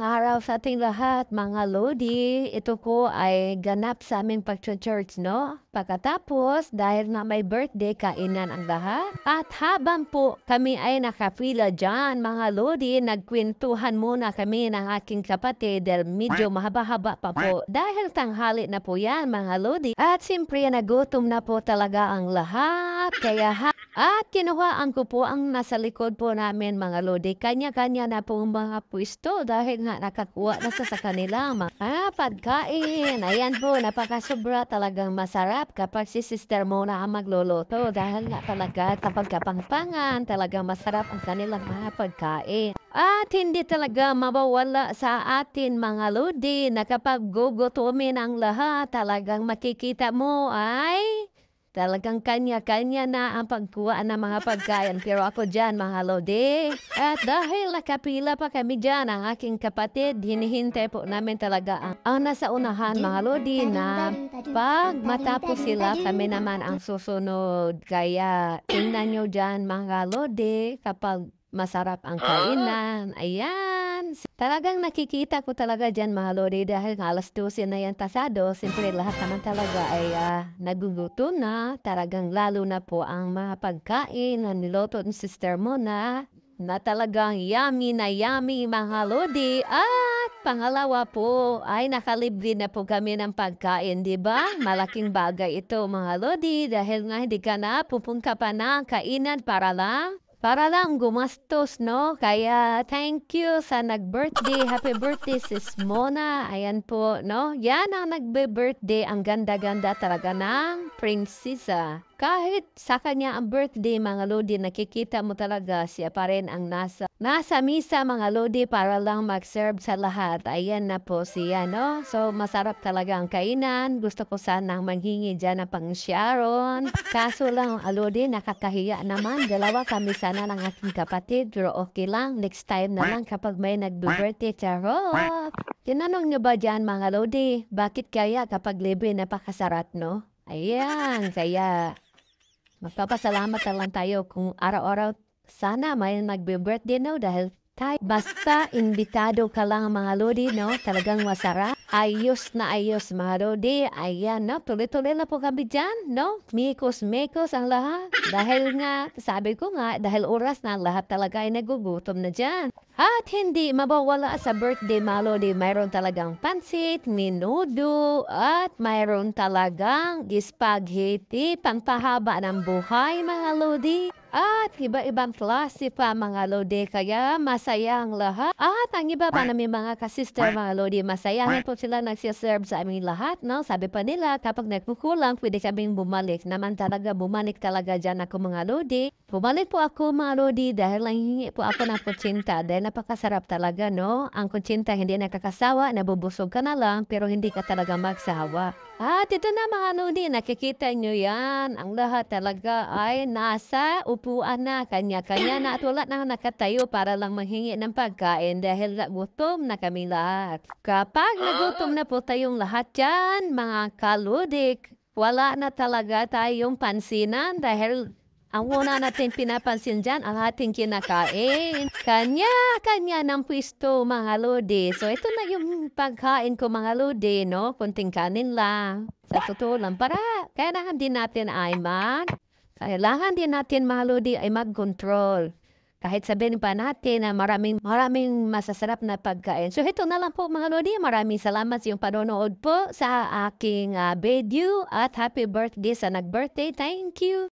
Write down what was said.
magandang araw sa ating lahat, mga lodi. Ito po ay ganap sa aming pag-church, no? Pagkatapos, dahil na may birthday, kainan ang lahat. At habang po kami ay nakapila dyan, mga lodi, nagkwentuhan muna kami ng aking kapatid dahil medyo mahaba-haba pa po. Dahil tanghali na po yan, mga lodi. At siyempre, nagutom na po talaga ang lahat. At kinuhaan ko po ang nasa likod po namin, mga lodi. Kanya-kanya na po mga pwesto dahil nga nakakuha na sa kanila mga pagkain. Ayan po, napakasobra, talagang masarap kapag si sister mo na ang magluluto dahil nga talaga kapag kapangpangan, talagang masarap ang kanilang mga pagkain. At hindi talaga mawawala sa atin, mga lodi, na kapag gugutumin ang lahat, talagang makikita mo ay talagang kanya-kanya na ang pagkuha ng mga pagkain. Pero ako dyan, mga lodi. At dahil nakapila pa kami dyan, ang aking kapatid, hinihintay po namin talaga ang nasa unahan, mga lodi, na pag matapos sila, kami naman ang susunod. Kaya tingnan nyo dyan, mga lodi, kapag masarap ang kainan. Ayan. Talagang nakikita ko talaga dyan, mga lodi, dahil nga alas 12 na yan pasado. Siyempre lahat naman talaga ay nagugutom na. Talagang lalo na po ang mga pagkain na niloto ng sister mo na talagang yummy, mga lodi. At pangalawa po ay nakalibre na po kami ng pagkain, di ba? Malaking bagay ito, mga lodi, dahil nga hindi ka na pupunta pa ng kainan para lang gumastos, no? Kaya thank you sa nag-birthday. Happy birthday, sis Mona. Ayan po, no? Yan ang nagbe-birthday. Ang ganda-ganda talaga ng prinsesa. Kahit sa kanya ang birthday, mga lodi, nakikita mo talaga siya pa rin ang nasa misa, mga lodi, para lang mag-serve sa lahat. Ayan na po siya, no? So, masarap talaga ang kainan. Gusto ko sanang manghingi dyan ng pang-sharon. Kaso lang, lodi, nakakahiya naman. Dalawa kami sana ng aking kapatid. Pero okay lang. Next time na lang kapag may nag-birthday. Charot! Tinanong nyo ba dyan, mga lodi? Bakit kaya kapag libre napakasarap, no? Ayan, kaya magpapasalamat na lang tayo kung araw-araw sana may nagbe-birthday, no? Dahil tayo, basta imbitado ka lang, mga lodi, no? Talagang masarap. Ayos na ayos, mga lodi. Ayan, no? Tuloy-tuloy na po kami dyan, no? Mikos-mikos ang lahat. Dahil nga, sabi ko nga, dahil oras na lahat talaga ay nagugutom na dyan. At hindi mabawala sa birthday, mga lodi, mayroon talagang pansit, menudo, at mayroon talagang spaghetti, pampahaba ng buhay, mga lodi. At iba-ibang klase pa, mga lodi, kaya masaya ang lahat. At ang iba pa namin mga kasister, mga lodi, masayahin po sila nagsiserve sa aming lahat, no? Sabi pa nila, kapag nagkukulang, pwede kaming bumalik. Naman talaga, bumalik talaga dyan ako, mga lodi. Bumalik po ako, mga lodi, dahil lang hingi po ako ng kutsinta. Dahil napakasarap talaga, no? Ang kutsinta hindi nakakasawa, nabubusog ka na lang, pero hindi ka talaga magsawa. At ito na, mga lodi, nakikita nyo yan. Ang lahat talaga ay nasa upuan na, kanya-kanya na, at wala na nakatayo para lang manghingi ng pagkain dahil nagutom na kami lahat. Kapag nagutom na po tayong lahat dyan, mga kaludik, wala na talaga tayong pansinan dahil ang una natin pinapansin dyan, ang ating kinakain. Kanya-kanya ng pwesto, mga lodi. So, ito na yung pagkain ko, mga lodi, no? Kunting kanin lang. Sa totoo lang, kailangan din natin kailangan din natin, mga lodi, ay mag-control. Kahit sabihin pa natin na maraming masasarap na pagkain. So, ito na lang po, mga lodi. Maraming salamat sa iyong panonood po sa aking video at happy birthday sa nag-birthday. Thank you!